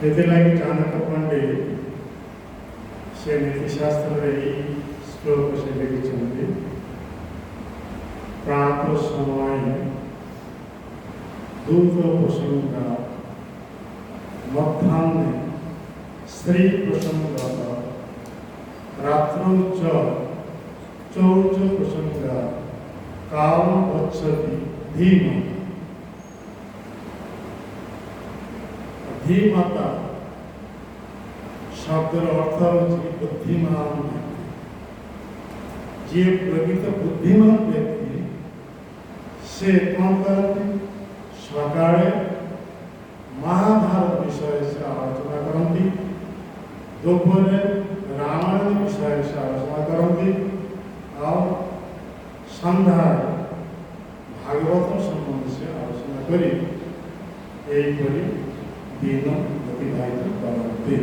ଏଥିଲାଗି ଚାଣକ୍ୟ ପଣ୍ଡିତ ସେ ନୀତିଶାସ୍ତ୍ରରେ ଏହି ଶ୍ଲୋକ ସେ ଲେଖିଛନ୍ତି, ପ୍ରାତ ସମୟ दूत प्रसंगा मध्याह्ने स्त्री प्रसंगा रात्रौ च चौच प्रसंगा काल गच्छति धीमा। धीमता शब्दर अर्थ होची बुद्धिमान व्यक्ति। जे प्रकृत बुद्धिमान व्यक्ति से कौन करते सकाळे महाभारत विषय से आलोचना करती, दोपहर रामायण विषय से आलोचना करती और संध्या भागवत संबंध से आलोचना करी दिन अतिबाहित करते।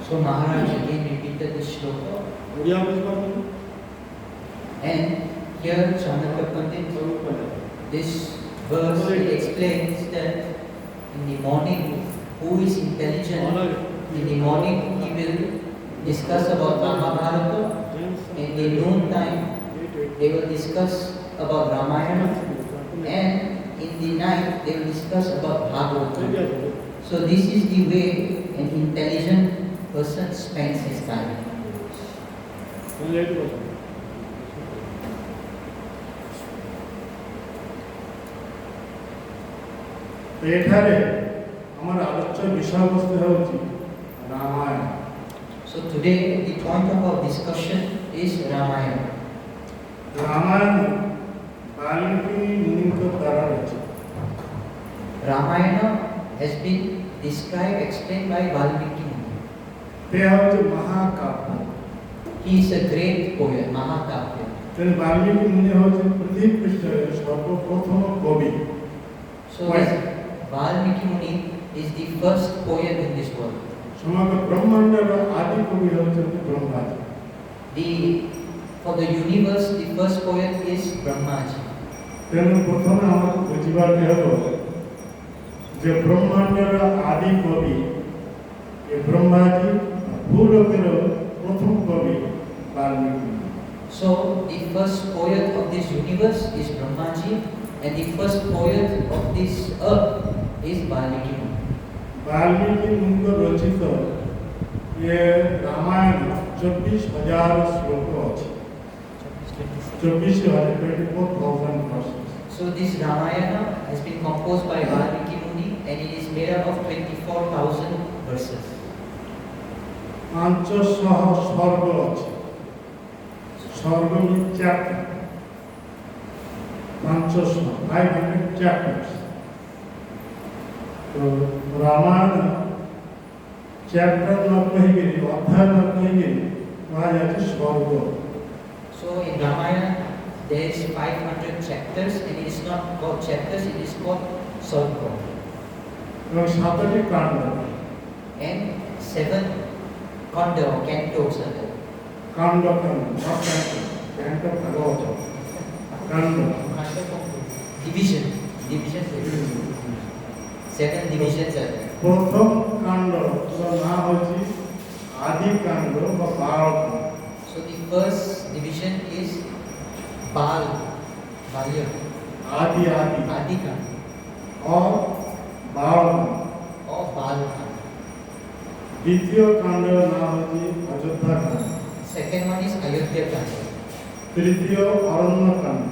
So Maharaj again repeated the shloka. And here Chanakya Pandit, this verse explains that in the morning, who is intelligent, in the morning he will discuss about Mahabharata, in the noon time they will discuss about Ramayana, and in the night they will discuss about Bhagavatam. So this is the way an intelligent person spends his time. एठारे हमार आलोच्य विषय वस्तु होची Ramayan. So today the point of our discussion is Ramayana. Ramayan Valmiki मुनि के द्वारा रचित। Ramayana has been described, explained by Valmiki Muni. ते होची महाकाव्य। He is a great poet, Mahakavya. तेन वाल्मीकि मुनि होची पृथ्वी पृष्ठे सर्वप्रथम कवि। So Valmiki Muni is the first poet in this world. समग्र ब्रह्मांड आदि कवि होची Brahma ji. For the universe, the first poet is Brahma ji. तेन प्रथम हमको बुझिबार हेबो जे ब्रह्मांड आदि कवि ये ब्रह्मा जी, भूलोकेर प्रथम कवि Valmiki. So the first poet of this universe is Brahma ji, and the first poet of this earth is Valmiki Muni. Valmiki मुनि रचित ये रामायण 24,000 श्लोक अछि। 24,000 verses. So this Ramayana has been composed by Valmiki Muni, and it is made up of 24,000 verses. 500 सर्ग अछि। सर्ग means chapter. 500 chapters. तो Ramayan chapter न कहिगे अध्याय न कहिगे वहाँ जाके स्वर्ग। So in Ramayana there is 500 chapters, and it is not called chapters, it is called Sarga. और 7 कांड And 7 kanda or cantos are there. कांड भागवत कांड Division. 7 divisions are there. प्रथम कांड नाम होची आदि कांड व बाल कांड। So the first division is Balya. आदि Adi Kand और बाल कांड। or Balkand. द्वितीय कांड नाम होची अयोध्या कांड। Second one is Ayodhya Kand. तृतीय अरण्य कांड।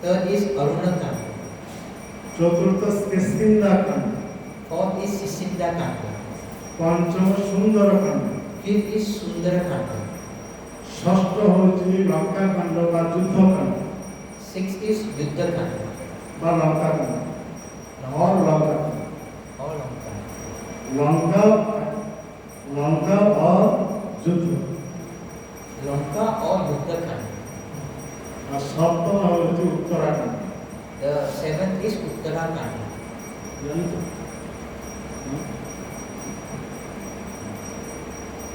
Third is Aruna Kand. चतुर्थ किष्किंधा कांड। Fourth is Sisinda Kand. पंचम सुंदर कांड। Fifth is Sundara Kand. षष्ठ होची लंका कांड व युद्ध कांड। Sixth is Yuddha Kand. व लंका कांड और लंका कांड। All of Kand. लंका और युद्ध। Lanka or Yuddha Kand. और सप्तम होची Uttarakhand. The seventh is Uttarakhand.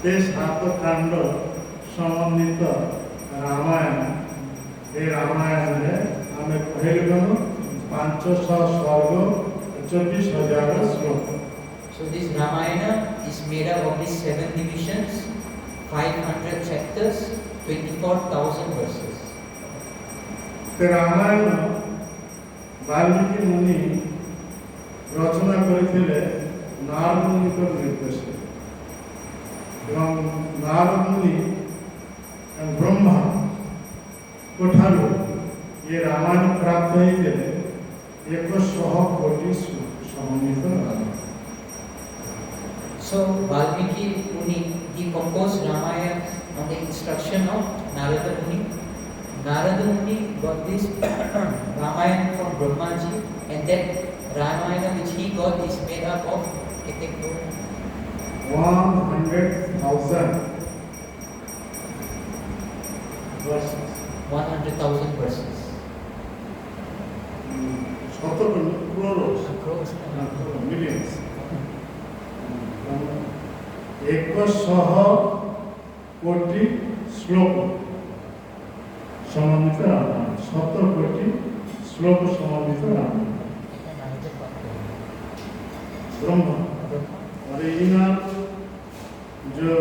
ते 7 कांड संबंधित रामायण ये रामायण में हमें पहले गनो 500 स्वर्ग 24,000 श्लोक. So this Ramayana is made up of these 7 divisions, 500 chapters, 24,000 verses. ते रामायण वाल्मीकि मुनि रचना करथिले नारद मुनि को निर्देश एवं नारद मुनि ब्रह्मा को ठारू ये रामायण प्राप्त होइले 100 कोटि समन्वित Ramayan. So Valmiki Muni, he composed Ramayana on the instruction of Narada Muni. Narada Muni got this Ramayana from Brahmaji, and that Ramayana which he got is made up of 100,000 verses. 100,000 verses. Crores. Millions. 100 कोटि श्लोक समन्वित रामायण 70 कोटि श्लोक समन्वित Ramayan. Brahma original जो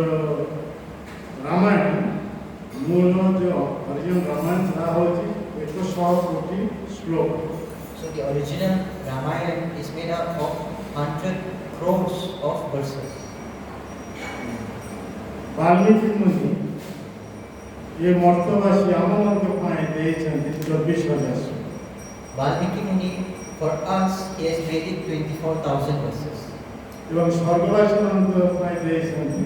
रामायण मूल जो original Ramayan था होची 100 कोटि श्लोक. So the original Ramayana is made up of 100 crores of verses. Valmiki मुनि ये मर्तवासी आमन के पाए दे छथि 24,000. Valmiki Muni, for us, he has made it 24,000 verses. एवं स्वर्गवासी के पाए दे छथि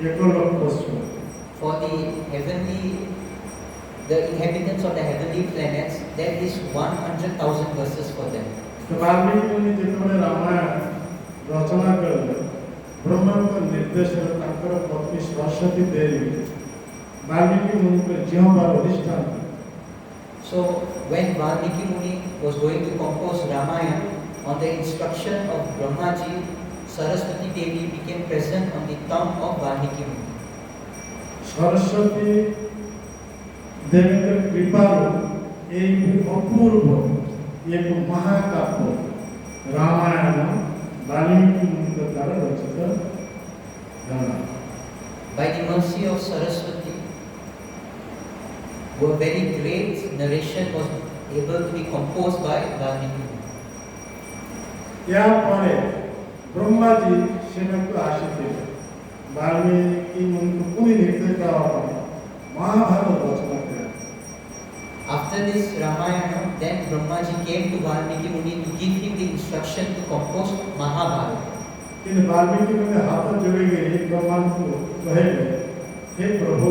1,00,000. For the inhabitants of the heavenly planets, that is 100,000 verses for them. तो वाल्मीकि मुनि जेतबे रामायण रचना करले ब्रह्मा के निर्देश तांकर पत्नी सरस्वती देवी वाल्मीकि मुनि पर जिह्वार अधिष्ठान. So when Valmiki Muni was going to compose Ramayana on the instruction of Brahmaji, Saraswati Devi became present on the tongue of Valmiki Muni. Saraswati देवी के कृपा एक अपूर्व एक महाकाव्य रामायण वाल्मीकि मुनि के द्वारा रचित है. By the mercy of Saraswati, a very great narration was able to be composed by Valmiki Muni. या परे ब्रह्मा जी सेना को आशिते वाल्मीकि मुनि को पूरी निर्देश का महाभारत रचना किया. After this Ramayana, then Brahmaji came to Valmiki Muni to give him the instruction to compose Mahabharata. इन वाल्मीकि मुनि हाथ जोड़े गए ब्रह्मा को कहे हे प्रभु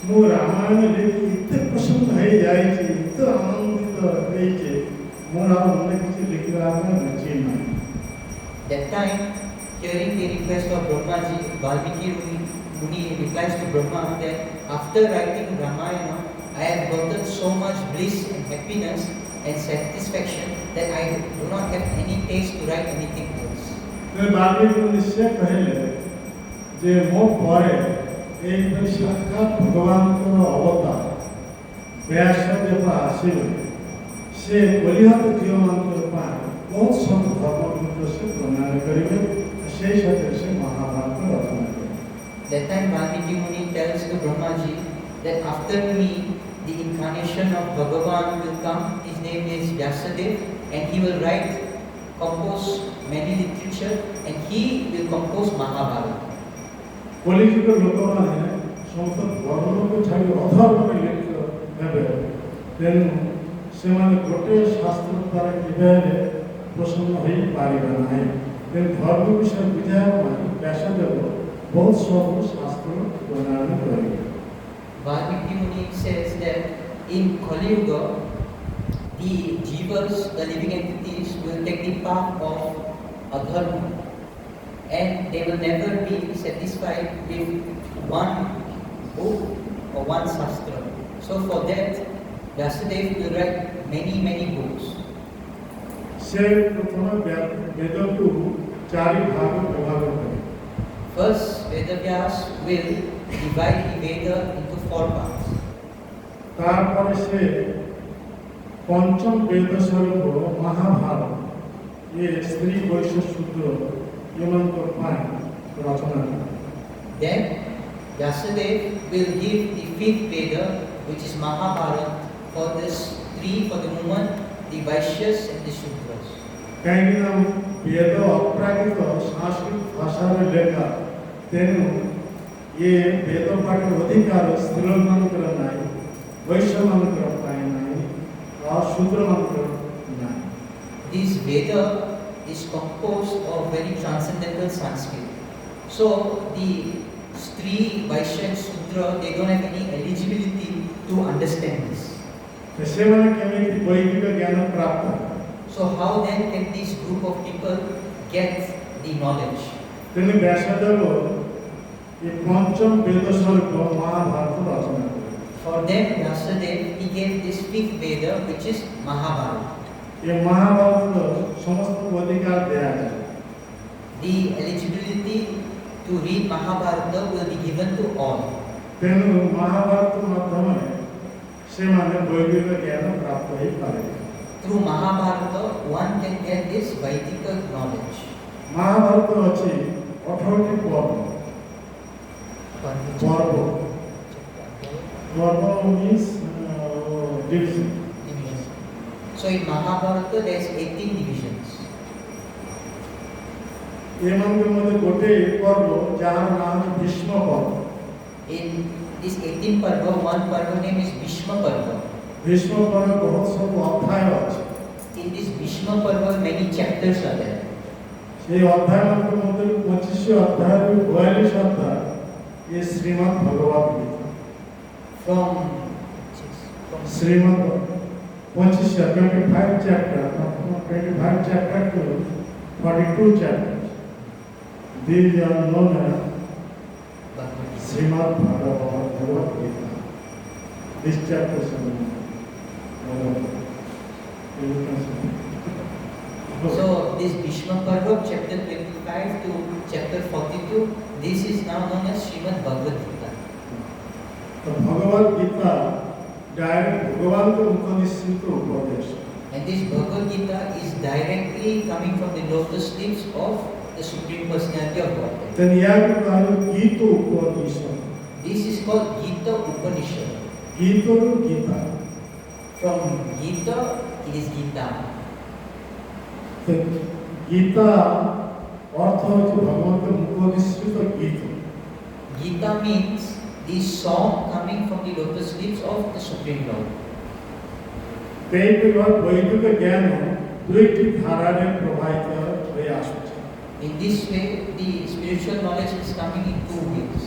मु रामायण लेखि इतने प्रसन्न है जाय छी इतने आनंदित है छी मोर आ मन किछि लिखला में रुचि नहीं. That time, hearing the request of Brahmaji, Valmiki Muni replies to Brahma that after writing Ramayana, I have gotten so much bliss and happiness and satisfaction that I do not have any taste to write anything else. तो वाल्मीकि मुनि से कहले जे मो परे एक दिन साक्षात भगवान को अवतार व्यासदेव आशिले से बलिहात जीवन को पाए बहुत सब धर्म ग्रंथ से प्रमाण करिवे से सत्य से महाभारत रचना करिवे. That time Valmiki Muni tells to Brahmaji that after me the incarnation of Bhagavan will come. His name is Vyasadev, and he will compose many literature, and he will compose Mahabharata. कलियुग लोकमाने समस्त धर्म को छाड़ी अधर्म में लिप्त हेबे तेनु सेमाने गोटे शास्त्र द्वारा केबे प्रसन्न होई पारिबे नाही. तेन धर्म विषय बुझाय माने व्यासदेव बहुत सब शास्त्र वर्णन करिवे. Valmiki Muni says that in Kali Yuga, the jivas, the living entities, will take the path of adharma, and they will never be satisfied with one book or one shastra. So for that, Vyasadev will write many books. से प्रथम वेद को चारि भाग विभाग करे. First, Vedavyas will divide the Veda into 4 parts. তারপরে সে পঞ্চম বেদ স্বরূপ মহাভারত এর স্ত্রী বৈশ্য সূত্র ইমন্ত পায় রচনা করে। Then Vyasadeva will give the fifth Veda, which is Mahabharata, for this three, for the woman, the Vaishyas and the Shudras. କାହିଁକିନା ବେଦ ଅପ୍ରାକୃତ ସଂସ୍କୃତ ଭାଷାରେ ଲେଖା, ତେଣୁ ଏ ବେଦ ପାଠର ଅଧିକାର ସ୍ତ୍ରୀମାନଙ୍କର ନାହିଁ, ବୈଶ୍ୟମାନଙ୍କର ପାଇଁ ନାହିଁ, ଆଉ ଶୂଦ୍ରମାନଙ୍କର ନାହିଁ। This Veda is composed of very transcendental Sanskrit. So the Stri, Vaishya and Shudra, they don't have any eligibility to understand this. ତ ସେମାନେ କେମିତି ବୈଦିକ ଜ୍ଞାନ ପ୍ରାପ୍ତ ହେବେ? So how then can this group of people get the knowledge? ତେଣୁ ବ୍ୟାସଦେବ ଏ ପଞ୍ଚମ ବେଦ ସ୍ୱରୂପ ମହାଭାରତ ରଚନା କଲେ। For them, Vyasadeva, he gave this fifth Veda, which is Mahabharata. ଏ ମହାଭାରତ ସମସ୍ତଙ୍କୁ ଅଧିକାର ଦିଆଯାଏ। The eligibility to read Mahabharata will be given to all. ତେଣୁ ମହାଭାରତ ମାଧ୍ୟମରେ ସେମାନେ ବୈଦିକ ଜ୍ଞାନ ପ୍ରାପ୍ତ ହେଇପାରିବେ। Through Mahabharata, one can get this Vedic knowledge. Mahabharata ଅଛି 18ଟି ପର୍ବ। ପର୍ବ means division। So in Mahabharata, there is 18 divisions. ଏମାନଙ୍କ ମଧ୍ୟରେ ଗୋଟେ ପର୍ବ ଯାହାର ନାମ ହେଉଛି ଭୀଷ୍ମ ପର୍ବ। In this 18 Parva, one Parva name is Bhishma Parva. Bhishma ପର୍ବ ବହୁତ ସବୁ ଅଧ୍ୟାୟ ଅଛି। In this Bhishma Parva, many chapters are there. ସେଇ ଅଧ୍ୟାୟମାନଙ୍କ ମଧ୍ୟରୁ 25 ଅଧ୍ୟାୟରୁ 42 ଅଧ୍ୟାୟ ଏ ଶ୍ରୀମଦ୍ ଭଗବତ Gita. From Shrimad 25 chapter, 25 chapter to 42 chapters. These are known as Srimad Bhagavad Gita. This chapter is So this Bhishma Parva, chapter 25 to chapter 42, this is now known as Srimad Bhagavad Gita. तो Bhagavad Gita direct भगवान को उपनिषद उपदेश। And this Bhagavad Gita is directly coming from the lotus lips of the Supreme Personality of Godhead. तो याद करो गीतो उपनिषद। This is called Gita Upanishad. गीतो Gita. From Gita, it is Gita. तो गीता अर्थ है भगवान के उपनिषद गीत। Gita means the song coming from the lotus lips of the Supreme Lord. तेरे बाद वैदिक ज्ञान दुईटी धारारे प्रवाहित होई आସୁଛି। In this way, the spiritual knowledge is coming in two ways.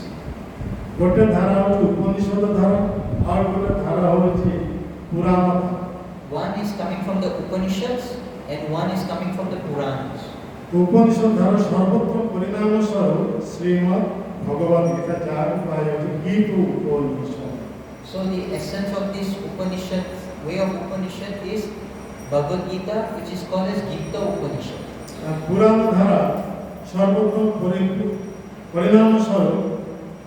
गोटे धारा होची उपनिषद धारा और गोटे धारा होची पुराण धारा। One is coming from the Upanishads and one is coming from the Puranas. उपनिषद धारा सर्वत्र परिणाम स्वरूप श्रीमद् भगवद गीता चार पाए गीत उपनिषद। So the essence of this Upanishad, way of Upanishad is Bhagavad Gita, which is called as Gita Upanishad. पुराण धारा सर्वत्र परिणाम स्वरूप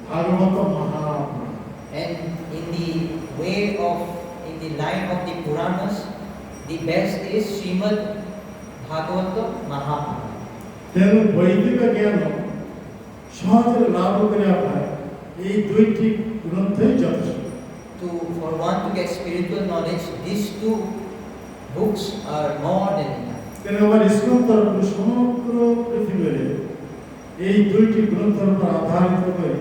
Bhagavat Mahapuran. And in the way of, in the line of the Puranas, the best is Srimad Bhagavata Mahapurana. तेणु वैदिक ज्ञान सहज लाभ करने पाए ये दुईटी ग्रंथ ही যথেষ্ট। For one to get spiritual knowledge, these two books are more than enough. तेणु हमारे इसको तरफ समग्र पृथ्वी में ये दुईटी ग्रंथ पर आधारित होकर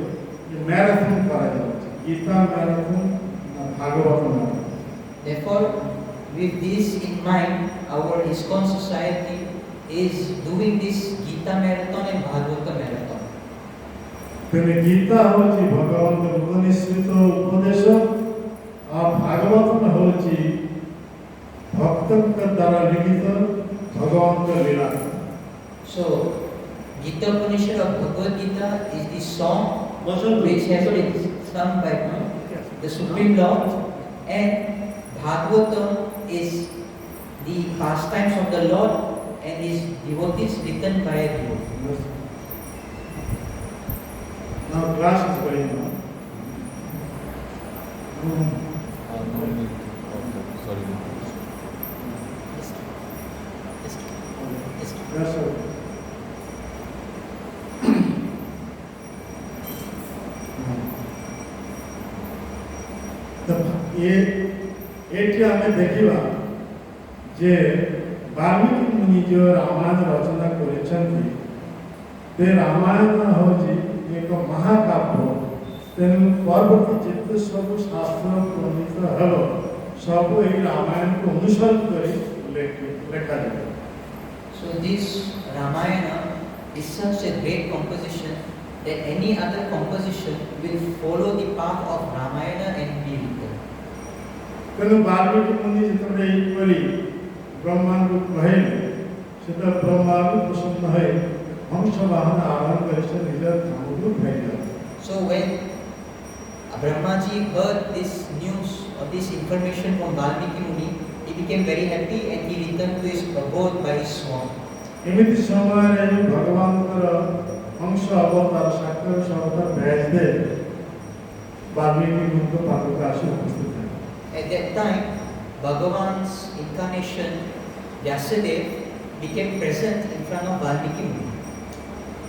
ये मैराथन करा जाता है। Gita marathon, Bhagavat marathon. Therefore, with this in mind, our ISKCON society is doing this Gita marathon and Bhagavata marathon. तेणु गीता होची भगवान के उपनिषद उपदेश और भागवत में होची भक्तों के द्वारा लिखित भगवान का लीला। So, Gita Upanishad of Bhagavad Gita is the song which has been sung by the Supreme Lord, and Bhagavatam is the pastimes of the Lord and his devotees written by a devotee. Now class is going on. Sorry. That's all. ଏଠି ଆମେ ଦେଖିବା ଯେ ବାଲ୍ମୀକି ମୁନି ଯେଉଁ ରାମାୟଣ ରଚନା କରିଛନ୍ତି ସେ ରାମାୟଣ ହେଉଛି ଏକ ମହାକାବ୍ୟ। ତେଣୁ ପରବର୍ତ୍ତୀ ଯେତେ ସବୁ ଶାସ୍ତ୍ର ପ୍ରଣୀତ ହେବ ସବୁ ଏହି ରାମାୟଣକୁ ଅନୁସରଣ କରି ଲେଖାଯିବ। So this Ramayana is such a great composition that any other composition will follow the path of Ramayana and be written. ତେଣୁ ବାଲ୍ମୀକି ମୁନି ଯେତେବେଳେ ଏହିପରି ବ୍ରହ୍ମାଙ୍କୁ କହିଲେ ସେଟା ବ୍ରହ୍ମା ବି ପ୍ରସନ୍ନ ହୋଇ ହଂସ ବାହନ ଆହ୍ୱାନ କରି ସେ ନିଜ ଧାମକୁ ଫେରିଲେ। So when Brahmaji heard this news or this information from Valmiki Muni, he became very happy and he returned to his abode by his swan. ଏମିତି ସମୟରେ ଭଗବାନଙ୍କର ହଂସ ଅବତାର ସାକ୍ଷର ଅବତାର ବ୍ୟାସଦେବ ବାଲ୍ମୀକି ମୁନିଙ୍କ ପାଖକୁ ଆସି ଉପସ୍ଥିତ ହେଲେ। At that time, Bhagavan's incarnation, Vyasadeva, became present in front of Valmiki Muni.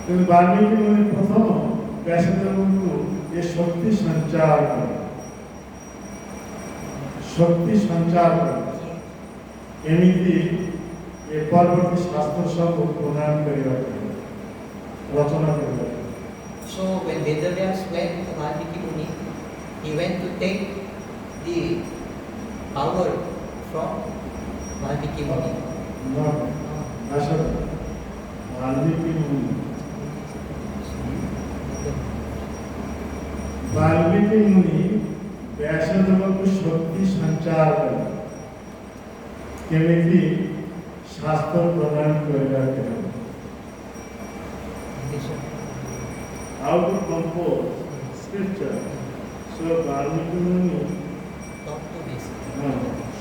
ତେଣୁ ବାଲ୍ମୀକି ମୁନି ପ୍ରଥମ ବ୍ୟାସଦେବଙ୍କୁ ଏ ଶକ୍ତି ସଞ୍ଚାର କଲେ। ଏମିତି ଏ ପରବର୍ତ୍ତୀ ଶାସ୍ତ୍ର ସବୁ ପ୍ରଦାନ କରିବାକୁ ରଚନା କରିବାକୁ। So when Vedavyas went to Valmiki Muni, he went to take the power from Valmiki Muni. Valmiki ମୁନି ବାଲ୍ମୀକି ମୁନି ବ୍ୟାସଦେବଙ୍କୁ ଶକ୍ତି ସଞ୍ଚାର କଲେ କେମିତି ଶାସ୍ତ୍ର ପ୍ରଦାନ କରିବାକୁ ହେବ। How to compose scripture. So Valmiki Muni Talk to this.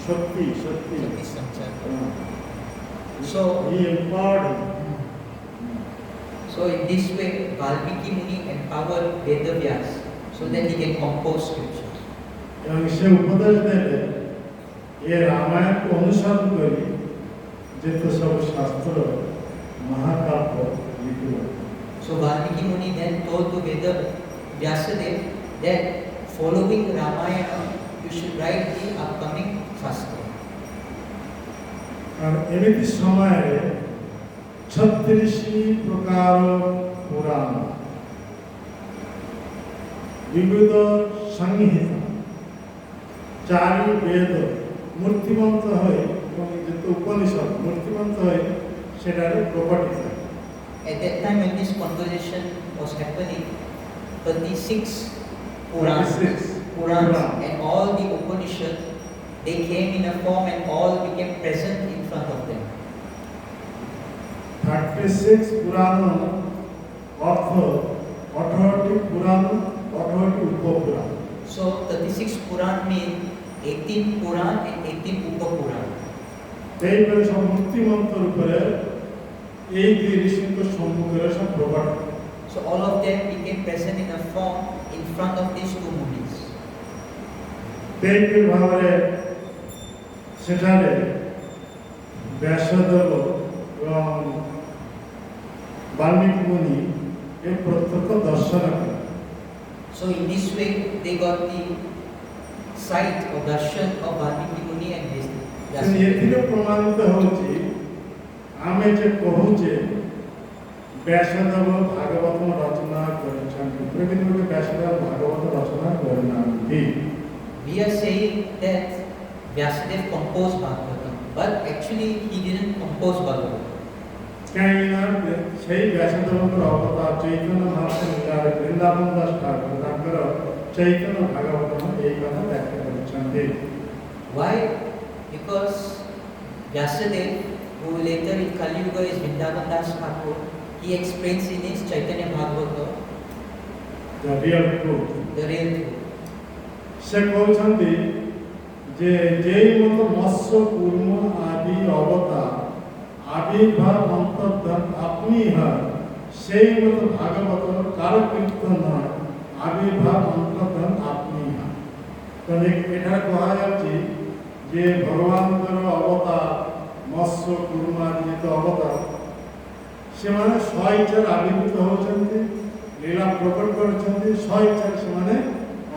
Shakti. So He empowered him. So in this way, Valmiki Muni empowered Vedavyas so that he can compose scriptures. এবং সে উপদেশ দেবে এ রামায়ণকে অনুসরণ করি যেহেতু সব শাস্ত্র মহাকাব্য লিখিব। So Valmiki Muni then told to Vyasadeva that following Ramayana, you should write the upcoming Shastra. আর এমিতি সময়ে 36 প্রকার পুরাণ বিবিধ সংহিতা 4 বেদ মূর্তিমন্ত হয়ে এবং যেহেতু উপনিষদ মূর্তিমন্ত হয়ে সেটারে প্রকটিত। At that time when this conversation was happening, 36 Purans and all the Upanishads, they came in a form and all became present in front of them. 36 পুরাণ অর্থ 18টি পুরাণ 18টি উপপুরাণ। So 36 Puran mean 18 Puran and 18 Upapuran. এইভাবে সব মূর্তিমন্ত রূপে এই দুই ঋষিଙ୍କ সম্মুখে সব প্রকট। So all of them became present in a form in front of these two munis. এইভাবে ভাবে সেখানে ব্যাসদেব এবং বাল্মীকি মুনি এই প্রত্যক্ষ দর্শন করেন। So in this way they got the sight or darshan of Valmiki Muni and Vyasadeva. ଏଥିରେ ପ୍ରମାଣିତ ହେଉଛି ଆମେ ଯେ କହୁଛେ ବ୍ୟାସଦେବ ଭାଗବତ ରଚନା କରିଛନ୍ତି ପ୍ରକୃତରେ ଗୋଟେ ବ୍ୟାସଦେବ ଭାଗବତ ରଚନା କରିନାହାନ୍ତି। We are saying that Vyasadeva composed Bhagavatam, but actually he didn't compose Bhagavatam. କାହିଁକିନା ସେଇ ବ୍ୟାସଦେବଙ୍କର ଅବତାର ଚୈତନ୍ୟ ମହାପ୍ରଭୁ ବୃନ୍ଦାବନ ଦାସ ଠାକୁର ତାଙ୍କର ଚୈତନ୍ୟ ଭାଗବତମ ଏଇ କଥା ବ୍ୟାଖ୍ୟା କରିଛନ୍ତି। Why? Because Vyasadeva, who later in Kali Yuga is Vrindavan Das Thakur, he explains in his Chaitanya Bhagavata The real truth. the real truth. ସେ କହୁଛନ୍ତି ଯେ ଯେଇ ମତ ମତ୍ସ୍ୟ କୁର୍ମ ଆଦି ଅବତାର আবির্ভাব অন্তর্ধান আপনি হয় সেই মতো ভাগবত কারো কীর্তন নয় আবির্ভাব অন্তর্ধান আপনি হয়। ତେଣୁ ଏଠାରେ କୁହାଯାଉଛି ଯେ ଭଗବାନଙ୍କର ଅବତାର ମତ୍ସ୍ୟ କୁର୍ମା ଯେତ ଅବତାର ସେମାନେ ସ୍ୱଇଚ୍ଛାରେ ଆବିର୍ଭୂତ ହେଉଛନ୍ତି, ଲୀଳା ପ୍ରକଟ କରୁଛନ୍ତି, ସ୍ୱଇଚ୍ଛାରେ ସେମାନେ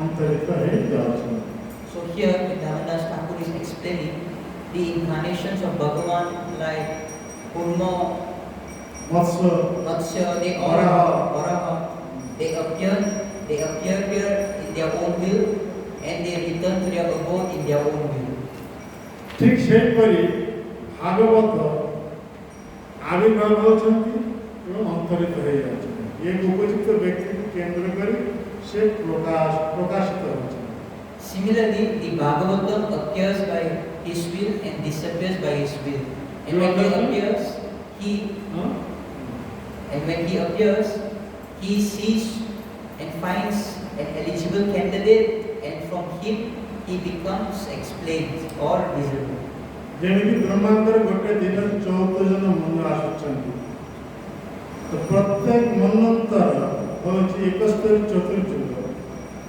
ଅନ୍ତରିତ ହେଇଯାଉଛନ୍ତି। So here Devadas Thakur is explaining the incarnations of Bhagavan like Kurma, ମତ୍ସ୍ୟ Matsya, they all Varaha, they appear here in their own will and they return to their abode in their own will. ଠିକ୍ ସେହିପରି ଭାଗବତ ଆବିର୍ଭାବ ହେଉଛନ୍ତି ଏବଂ ଅନ୍ତରିତ ହେଇଯାଉଛନ୍ତି। ଏ ଉପଯୁକ୍ତ ବ୍ୟକ୍ତିକୁ କେନ୍ଦ୍ର କରି ସେ ପ୍ରକାଶିତ ହେଉଛନ୍ତି। Similarly, the Bhagavatam appears by his will and disappears by his will. And when he appears, he sees and finds an eligible candidate, and from him he becomes explained or visible. ଯେମିତି ବ୍ରହ୍ମାଣ୍ଡରେ ଗୋଟେ ଦିନରେ 14 ଜଣ ମନୁ ଆସୁଛନ୍ତି, ତ ପ୍ରତ୍ୟେକ ମନ୍ୱନ୍ତର ହେଉଛି 71 ଚତୁର୍ଯୁଗ।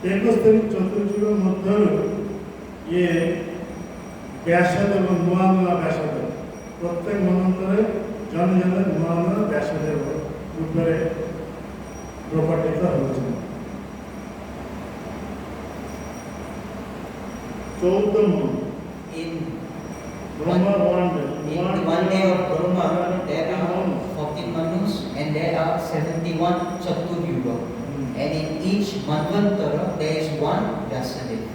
71 ଚତୁର୍ଯୁଗ ମଧ୍ୟରୁ ଇଏ ବ୍ୟାସଦେବ ନୂଆ ବ୍ୟାସଦେବ ପ୍ରତ୍ୟେକ ମନ୍ୱନ୍ତରେ ଜଣେ ଜଣେ ନୂଆ ବ୍ୟାସଦେବ ରୂପରେ ପ୍ରକଟିତ ହେଉଛନ୍ତି। 14 Manu In Brahma one day of Brahma, there are 14 Manus and there are 71 Chaturyuga. And in each Manvantara, there is one Vyasadeva.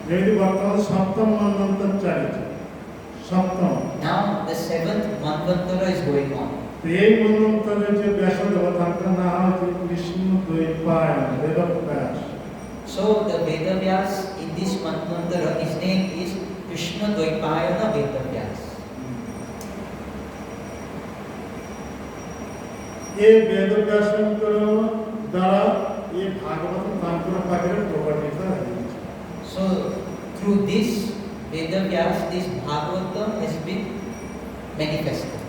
ଯେମିତି ବର୍ତ୍ତମାନ ସପ୍ତମ ମନ୍ୱନ୍ତର ଚାଲିଛି, ସପ୍ତମ Now the 7th Manvantara is going on. ଏଇ ମନ୍ୱନ୍ତରରେ ଯେ ବ୍ୟାସଦେବ ତାଙ୍କ ନାଁ ହେଉଛି Vishnu Dwaipayana Vedvyas. So the Vedavyas in this Manvantara, his name is Krishna Dvaipayana Vedavyas. ଏ ବେଦବ୍ୟାସଙ୍କର ଦ୍ୱାରା ଏ ଭାଗବତ ତାଙ୍କର ପାଖରେ ପ୍ରକଟିତ ହେଉଛି। So through this Vedavyas, this Bhagavatam has been manifested.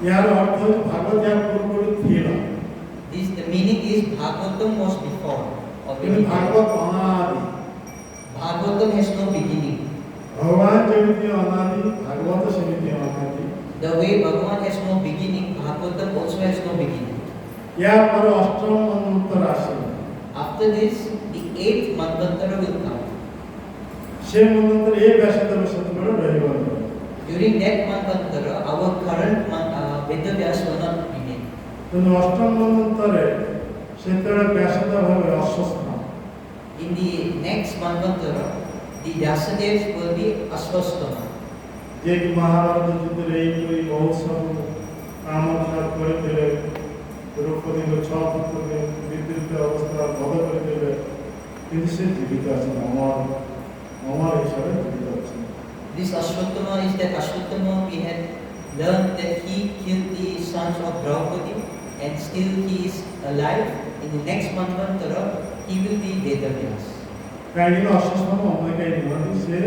ଏହାର ଅର୍ଥ ହେଉଛି ଭାଗବତ ଏହା ପୂର୍ବରୁ ଥିଲା, The meaning is Bhagavatam was before. Or କିନ୍ତୁ beginning. Bhagavata Anadi. Bhagavatam has no beginning. ଭଗବାନ ଯେମିତି ଅନାଦି, ଭାଗବତ ସେମିତି ଅନାଦି। The way Bhagavan has no beginning, Bhagavatam also has no beginning. ଏହା ପରେ ଅଷ୍ଟମ ମନ୍ୱନ୍ତର ଆସିବ। After this, the 8th Manvantara will come. ସେ ମନ୍ୱନ୍ତର ଏ ବ୍ୟାସଦେବ ସେତେବେଳେ ରହିବନି। During that Manvantara, our current Vedavyas will not remain. ତେଣୁ ଅଷ୍ଟମ ମନ୍ୱନ୍ତରରେ ସେତେବେଳେ ବ୍ୟାସଦେବ ହେବେ ଅଶ୍ୱସ୍ଥ। In the next Manvantara, the Vyasadevas will be Aswastama. ଯିଏକି ମହାଭାରତ ଯୁଦ୍ଧରେ ଏଇପରି ବହୁତ ସବୁ କାମ କରିଥିଲେ, ଦ୍ରୌପଦୀଙ୍କ 6 ପୁତ୍ରକୁ ବିଦ୍ୟୁତ ଅବସ୍ଥା ବଧ କରିଥିଲେ, କିନ୍ତୁ ସେ ଜୀବିତ ଅଛନ୍ତି, ଅମର ହିସାବରେ ଜୀବିତ ଅଛନ୍ତି। This Ashwatthama is that Ashwatthama we had learned that he killed the sons of Draupadi and still he is alive. In the next Manvantara, he will be Vedavyas. କାହିଁକିନା ଅଶ୍ୱସ୍ତମ ଅନ୍ୟ କେହି ନୁହନ୍ତି, ସେ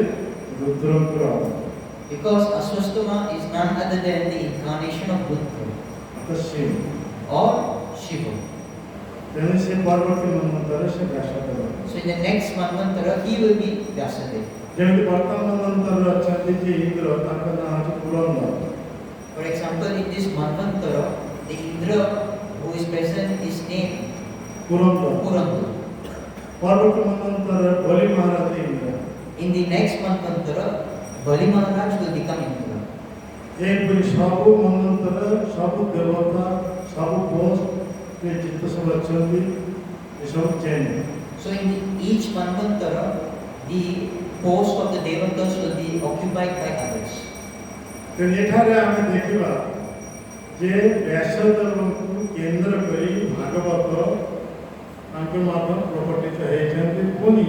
ରୁଦ୍ରଙ୍କର ଅବତାର। Because Aswastama is none other than the incarnation of Rudra Shiva. or Shiva. ତେଣୁ ସେ ପରବର୍ତ୍ତୀ ମନ୍ୱନ୍ତରରେ ସେ Vyasadev. So in the next Manvantara, he will be Vyasadeva. ଯେମିତି ବର୍ତ୍ତମାନ ମନ୍ୱନ୍ତରରେ ଅଛନ୍ତି ଯେ ଇନ୍ଦ୍ର, ତାଙ୍କ ନାଁ ହେଉଛି Purandar. For example, in this Manvantara, the Indra who is present is named Purandar. Purandara. ପରବର୍ତ୍ତୀ ମନ୍ୱନ୍ତରରେ ବଲି ମହାରାଜ Indra. In the next Manvantara, Bali Maharaj will become Indra. ଏହିପରି ସବୁ ମନ୍ୱନ୍ତରରେ ସବୁ ଦେବତା ସବୁ ପୋଷ୍ଟ ଯେତେ ସବୁ ଅଛନ୍ତି ଏସବୁ change. So in each Manvantara, the post of the Devatas will be occupied by others. ତେଣୁ ଏଠାରେ ଆମେ ଦେଖିବା ଯେ ବ୍ୟାସଦେବଙ୍କୁ କେନ୍ଦ୍ର କରି ଭାଗବତ ତାଙ୍କ ମଧ୍ୟ ପ୍ରକଟିତ ହେଇଛନ୍ତି, ପୁଣି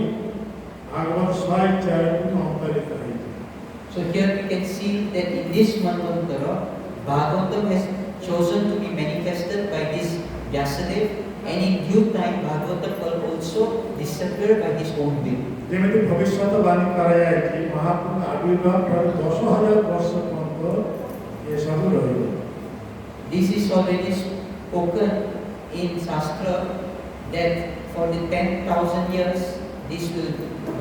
ଭାଗବତ ସ୍ୱଇଚ୍ଛାରେ ଅନ୍ତରିତ ହେଇଛି। So here we can see that in this Manvantara, Bhagavatam has chosen to be manifested by this Vyasadeva, and in due time Bhagavatam will also disappear by his own will. ଯେମିତି ଭବିଷ୍ୟତବାଣୀ କରାଯାଇଛି, ମହାପ୍ରଭୁ ଆବିର୍ଭାବ ଠାରୁ 10,000 ବର୍ଷ ପର୍ଯ୍ୟନ୍ତ ଏସବୁ ରହିବ। This is already spoken in Shastra that for the 10,000 years this will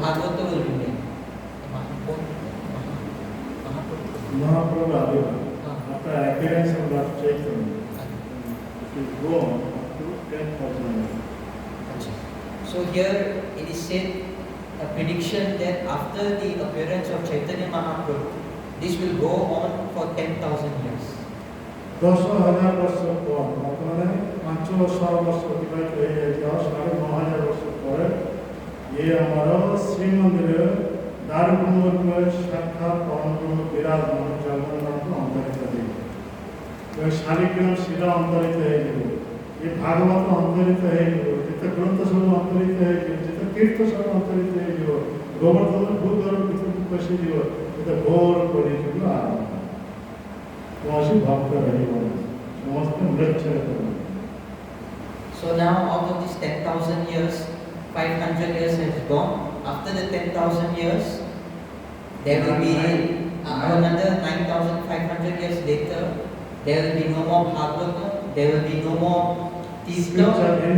Bhagavata will remain. Mahaprabhu Abhiva. Ah. After appearance of Lord Chaitanya, it will go on up to 10,000 years. So here it is said a prediction that after the appearance of Chaitanya Mahaprabhu, this will go on for 10,000 years. 10,000 वर्ष पर मतलब 500 वर्ष अतिबाहित हो जाएगा 9,500 वर्ष पर ये हमारा श्री मंदिर दारुकुंवर में साक्षात परम गुरु विराजमान जगन्नाथ को अंतरित करेगा। तो शालिग्राम शिला अंतरित है जो ये भागवत अंतरित है जो जितने ग्रंथ सब अंतरित है जो जितने तीर्थ सब अंतरित है जो गोवर्धन भूत और पितृ पशु जो जितने घोर पड़ी जो आरंभ वासी भक्त रहे वाले समस्त मृत्यु करेंगे। So now out of these 10,000 years, 500 years has gone. After the 10,000 years, there will be another 9,500 years later. There will be no more Bhagavata. There will be no more Tirtha.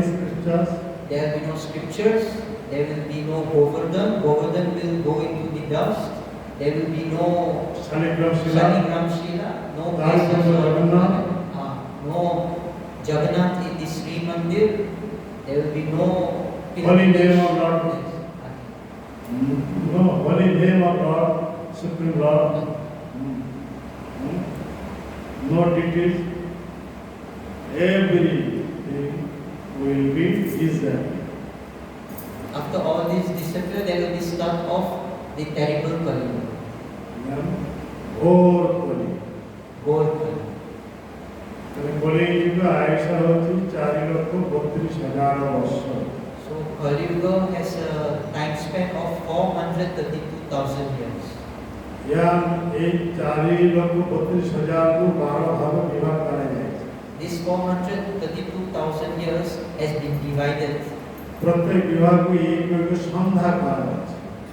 Scriptures. There will be no scriptures. There will be no Govardhan. Govardhan will go into the dust. There will be no Shaligram Shila. Shaligram Shila. No no Jagannath in the Sri Mandir. There will be no Holy name of Lord. No holy name of Lord, Supreme Lord. No details. Everything will be Israel. After all this disappear, there will be start of the terrible Kali. Or Kali. Gold Kali. Kali Yuga Aisha होती 4,32,000 वर्ष. So Kali Yuga has a time span of 432,000 years. यहाँ एक 4,32,000 को 12 भाग में विभाग करा जाए. This 432,000 years has been divided. प्रत्येक विभाग को एक संध्या कहा जाता है.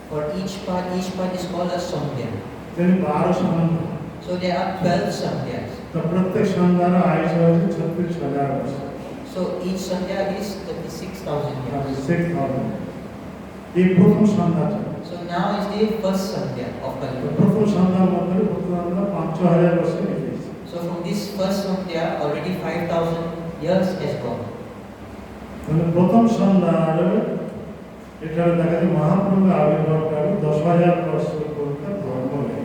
For each part is called a Sandhya. यानी 12 संध्या. So there are 12 Sandhyas. तो प्रत्येक संध्या का आयुष्य होती 36,000 वर्ष. So each Sandhya is 36,000 years. 6,000. ये प्रथम संध्या है. So now is the first Sandhya of Kali Yuga. प्रथम संध्या मतलब प्रथम 5,000 वर्ष निकले. So from this first Sandhya, already 5,000 years has gone. मतलब प्रथम संध्या इधर देखा तो महाप्रभु आविर्भाव का 10,000 वर्ष पूर्व का धर्म है.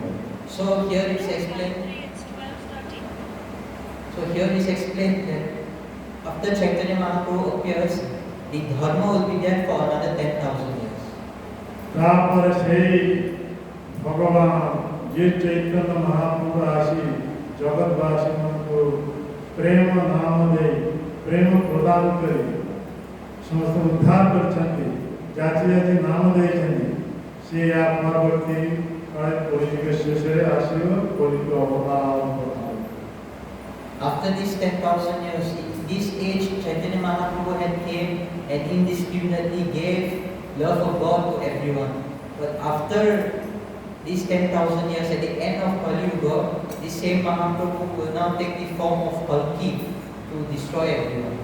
So here it's explained. So here is explained that after Chaitanya Mahaprabhu appears, the dharma will be there for another 10,000 years. तापर से भगवान ये चैतन्य महाप्रभु आशी जगतवासी को प्रेम नाम दे प्रेम प्रदान करे समस्त उद्धार कर चंदे जाति जाति नाम दे चंदे से आप पार्वती काले कोली के शेषे आशीर्वाद कोली को अवतार बताओ. After these 10,000 years, in this age, Chaitanya Mahaprabhu had came and indiscriminately gave love of God to everyone. But after these 10,000 years, at the end of Kali Yuga, this same Mahaprabhu will now take the form of Kalki to destroy everyone.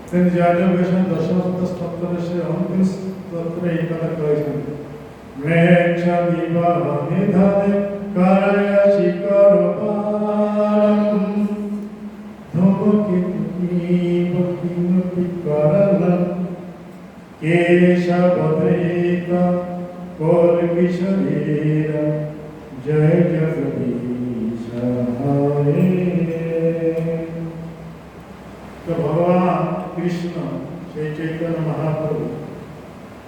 फिर जाने वैसे दशरथ स्तोत्र से हम इस स्तोत्र एक बार करेंगे. मैं चंदीवा निधाने कराया शिकारोपालम धोके भक्ति करलम केशवद्रेता कोल किशोरीरा जय जगदीश हरे. तो भगवान कृष्ण श्री चैतन्य महाप्रभु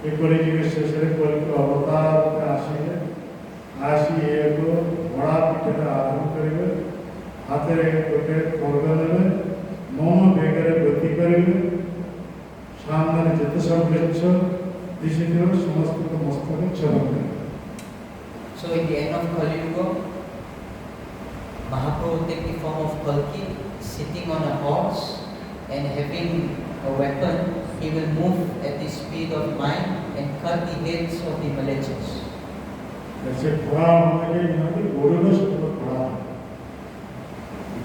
एक बड़ी जीव से कोल को अवतार का आशी एक बड़ा पीठ का आरंभ करेंगे. हाथ रे गोटे खड़ग नेबे मम बेगरे गति करेंगे. सामने जिते सब वृक्ष दिशिथिर समस्त मस्तक चरण करेंगे. So in the end of Kali Yuga, Mahaprabhu will take the form of Kalki, sitting on a horse and having a weapon. He will move at the speed of light and cut the heads of the malechas. जैसे खड़ा होने के यहाँ पे गोरुड़ शब्द खड़ा.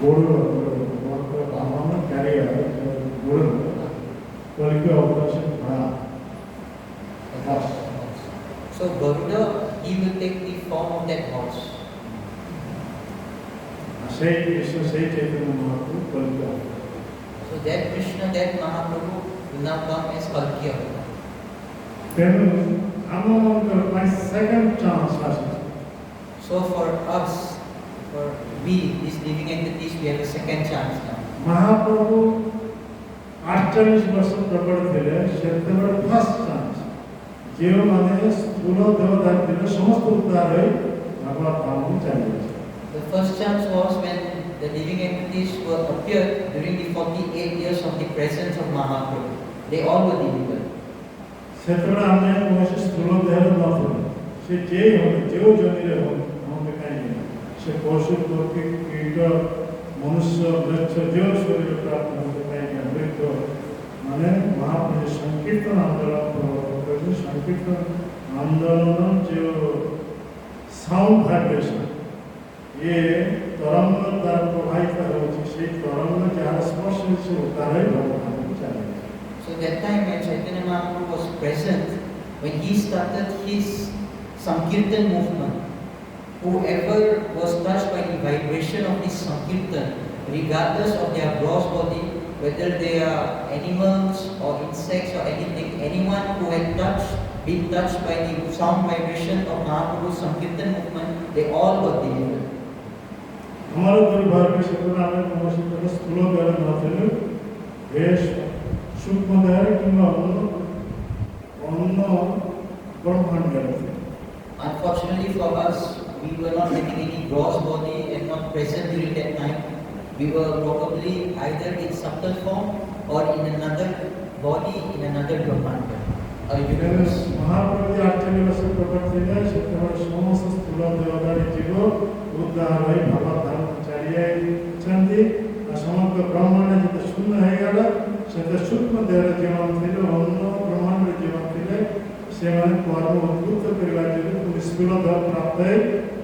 गोरुड़ मतलब बाहर में कैरियर गोरुड़ कोई के ऑपरेशन खड़ा. So So Garuda, he will take the form of that horse. সেই কৃষ্ণ সেই Chaitanya Mahaprabhu কলিকা So that Krishna, that Mahaprabhu will now come as Kalki Avatar. ତେଣୁ ଆମମାନଙ୍କର ପାଇଁ ସେକେଣ୍ଡ ଚାନ୍ସ ଆସୁଛି So for us, for we, these living entities, we have a second chance now. ମହାପ୍ରଭୁ 48 ବର୍ଷ ପ୍ରକଟ ଥିଲେ ସେତେବେଳେ ଫାର୍ଷ୍ଟ ଚାନ୍ସ ଯେଉଁମାନେ ସ୍ଥୂଳ ଦେହଧାରୀ ଥିଲେ ସମସ୍ତ ଉଦ୍ଧାର ହୋଇ ଭଗବତ ଧାମକୁ ଚାଲିଯାଇଥିଲେ। The first chance was when the living entities were appeared during the 48 years of the presence of Mahaprabhu. They all were delivered. ସେତେବେଳେ ଆମେ କୌଣସି ସ୍ଥୂଳ ଦେହରେ ନଥିଲୁ ସେ ଯେ ଯେଉଁ ଜମିରେ ହୁଅନ୍ତୁ କାହିଁକି ସେ ପଶୁ ପକ୍ଷୀ କୀଟ ମନୁଷ୍ୟ ମୃତ୍ୟ ଯେଉଁ ଶରୀର ପ୍ରାପ୍ତ ହୁଅନ୍ତୁ କାହିଁକି ମୃତ୍ୟ ମାନେ ମହାପ୍ରଭୁ ସଂକୀର୍ତ୍ତନ ଆନ୍ଦୋଳନ ପ୍ରବର୍ତ୍ତନ ସଂକୀର୍ତ୍ତନ ଆନ୍ଦୋଳନ ଯେଉଁ ସାଉଣ୍ଡ ଭାଇବ୍ରେସନ୍ ये तरंग द्वारा प्रभावित होती है तरंग जहाँ स्पर्श से उतार है भगवान को चाहिए। So that time when Chaitanya Mahaprabhu was present, when he started his Sankirtan movement, whoever was touched by the vibration of this Sankirtan, regardless of their gross body, whether they are animals or insects or anything, anyone who had been touched by the sound vibration of Mahaprabhu's Sankirtan movement, they all were delivered. हमारे दुर्भाग्य से तो नाम कौन-सी तरह स्थूल द्वारा न चले देश सूक्ष्म द्वारा किंवा अन्न ब्रह्मांड द्वारा। Unfortunately for us, we were not having any gross body and not present during that time. We were probably either in subtle form or in another body, in another Brahmanda, a universe. Mahaprabhu ji आचार्य वैसे प्रकट थे जैसे हमारे समस्त स्थूल देवदारी जीवो उद्धार होई भगवत धाम चाहिए चंदी समस्त ब्रह्मांड जिते शून्य है गला सेते सूक्ष्म देह जीवन थे अन्न ब्रह्मांड जीवन थे से माने कर्म उद्भूत करवा जो स्थूल देह प्राप्त है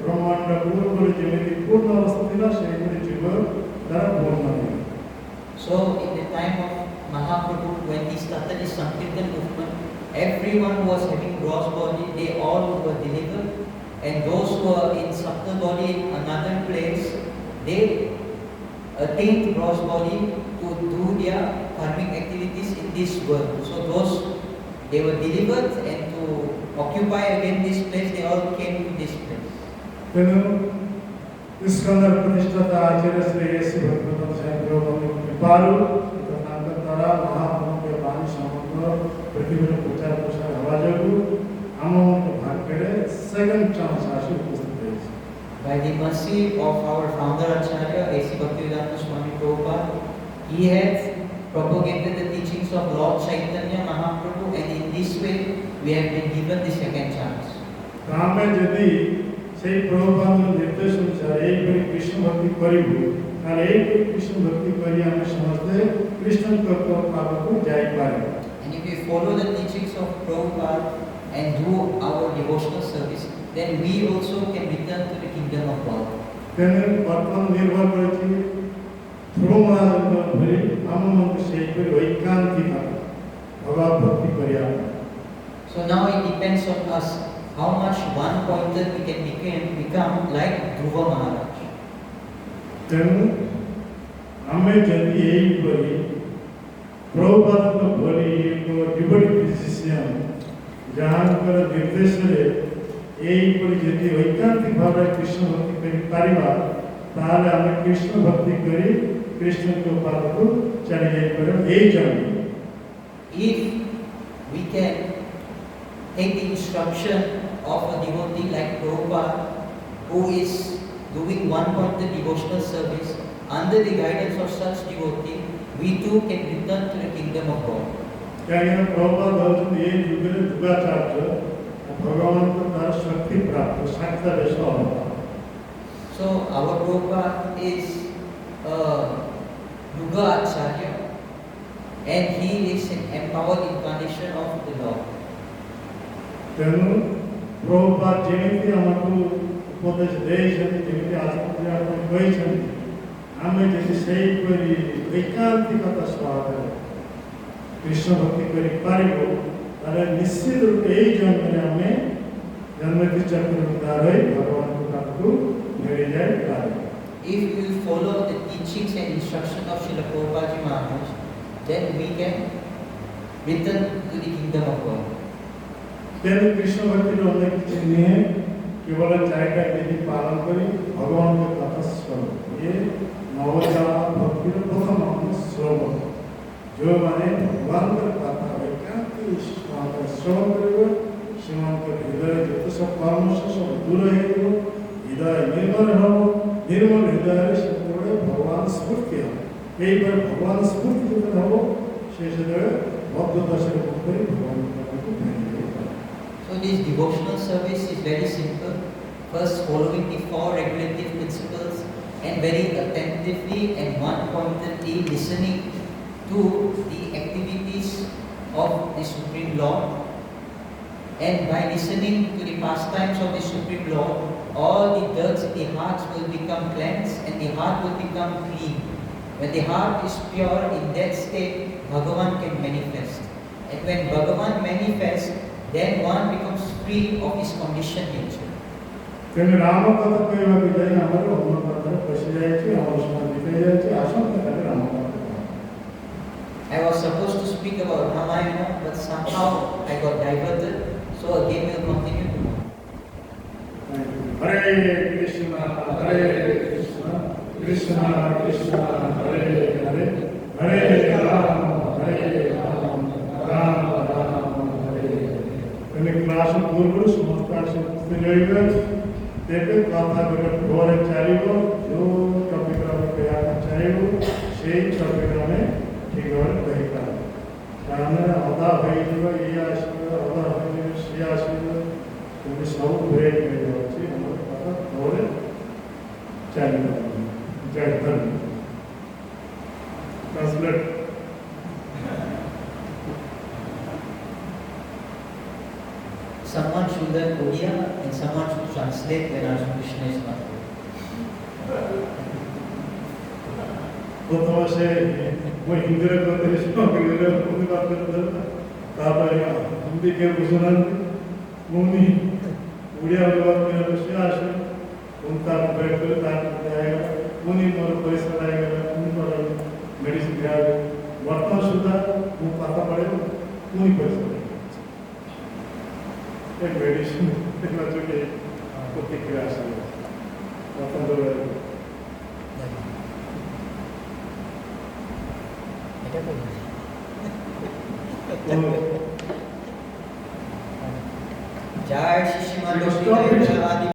ब्रह्मांड पूर्ण जेमिति पूर्ण अवस्था थिला से जीव द्वारा पूर्ण है। So in the time of Mahaprabhu, when he started his Sankirtan movement, everyone who was having gross body, they all were delivered, and those who were in subtle body in another place, they attained gross body to do their karmic activities in this world. So those, they were delivered, and to occupy again this place, they all came to this place. तेनु Iskander प्रतिष्ठाता आचार्य Shri AC भक्तवंत साहेब प्रभु कृपालु तथा द्वारा महाप्रभु के वाणी समग्र पृथ्वी में प्रचार प्रसार हवा जोगु आमों भाग्य सेकंड चांस आशु उपस्थित है। By the mercy of our founder Acharya A.C. Bhaktivedanta Swami Prabhupada, he has propagated the teachings of Lord Chaitanya Mahaprabhu, and in this way we have been given the second chance. काम में यदि से प्रभुपाद निर्देश अनुसार एक बार कृष्ण भक्ति करिबु और एक बार कृष्ण भक्ति करी हमें समझते कृष्ण तत्व पाप को जाई पारे। And if we follow the teachings of Prabhupada and do our devotional service, then we also can return to the kingdom of God. तेने वर्तमान निर्भर करती थ्रोमार भरी आममंत से कोई वैकांतिक भगवत भक्ति करिया। So now it depends on us how much one-pointed we can become like Dhruva Maharaj. तेनु हमें यदि यही करी प्रभुपाद को भरी एक डिवोटी फिजिशियन जहाँ पर निर्देश ले यही पर यदि वैकांतिक भाव कृष्ण भक्ति करी पारिबा ताले हमें कृष्ण भक्ति करी कृष्ण को पाद को चली जाए पर यही जानी। If we can take the instruction of a devotee like Prabhupada, who is doing one-pointed devotional service under the guidance of such devotee, we too can return to the kingdom of God. क्या ये प्रभुपाद होते ये जुगे जुगाचार्य भगवान को तार शक्ति प्राप्त साक्षात ऐसा होता। So our Prabhupada is a Yuga Acharya, and he is an empowered incarnation of the Lord. तेनु प्रभुपाद जेमिति हमको उपदेश देशन जेमिति आस्तिक आपने कोई छन हमें जैसे सही कोई एकांतिकता स्वागत कृष्ण भक्ति करी पारिबो अरे निश्चित रूप से यही जन्म में हमें जन्मति चक्र द्वारा ही भगवान को काटू मेरी जाए कार्य If we follow the teachings and instruction of Srila Prabhupada Ji Maharaj, then we can return to the kingdom of God. तेरे कृष्ण भक्ति जो हमने किसी नहीं है केवल चारिटा विधि पालन करी भगवान के कथा श्रवण ये नवोचार भक्ति में प्रथम अंग श्रवण जो माने भगवान के कथा एकांत श्रवण करेगा श्रीमान के हृदय जितने सब कर्म से सब दूर है वो हृदय निर्मल हृदय से पूरे भगवान स्फूर्ति है कई बार भगवान स्फूर्ति जो हो शेष भक्त दर्शन करते भगवान को भेंट So this devotional service is very simple. First, following the 4 regulative principles and very attentively and one-pointedly listening to the activities of the Supreme Lord. And by listening to the pastimes of the Supreme Lord, all the dirts in the hearts will become cleansed and the heart will become clean. When the heart is pure, in that state, Bhagavan can manifest. And when Bhagavan manifests, then one becomes free of his conditioned nature. तेरे राम कथा कोई बात नहीं हमारे हम कथा कैसे जाएगी हमारे समाज दिखाई जाएगी आसान कथा राम कथा I was supposed to speak about Ramayana, but somehow I got diverted. So again, we'll continue tomorrow. Hare Krishna Krishna Krishna Hare Hare Hare Ram Ram class पूर्व संस्कार से मिलेगा तेरे कथा बेटा घोर चाहिए जो टॉपिक में क्या चाहिए से टॉपिक में ठीक और कहेगा कारण अदा है जो ये आशीर्वाद अदा है से आशीर्वाद क्योंकि सब ब्रेक में जो है हमारे कथा घोर चाहिए जय धन translate Someone should learn Odia and someone should translate when Arjuna Krishna is not there. प्रथम से वो हिंदी में करते हैं इसको अंग्रेजी में उन्हीं बात करते हैं तापा या हिंदी के बुझाने मुनी उड़िया वाली बात करने को शियाश उनका बैठ कर ताकत आएगा मुनी पर पैसा आएगा मुनी पर मेडिसिन आएगा वर्तमान सुधा वो पता पड़ेगा मुनी पैसा एक मेडिसिन एक बच्चों के प्रतिक्रिया से पता तो Jai Shri Srimad Bhakti